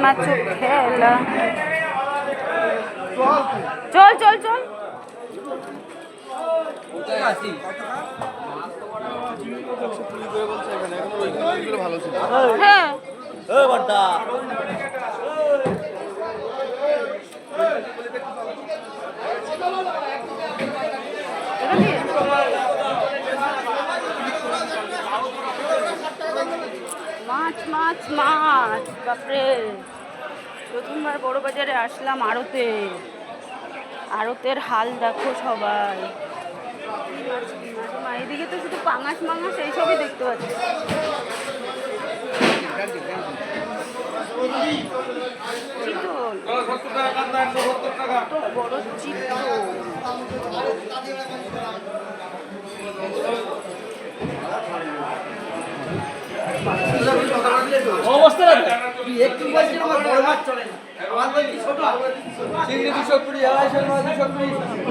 মাছু খেলা। চল চল চল। হ্যাঁ মাছ মাছ মাছ, বাপরে। প্রথমবার বড় বাজারে আসলাম আড়তের হাল দেখো সবাই। এদিকে তো শুধু পাঙাশ মাঙাশ এইসবই দেখতে পাচ্ছি। চিতল, কত বড় চিতল। অবস্থা একটু বলছি আমার বড় মাছ চলে না, আমার বলছি ছোট চিংড়ি 220, 250, 220।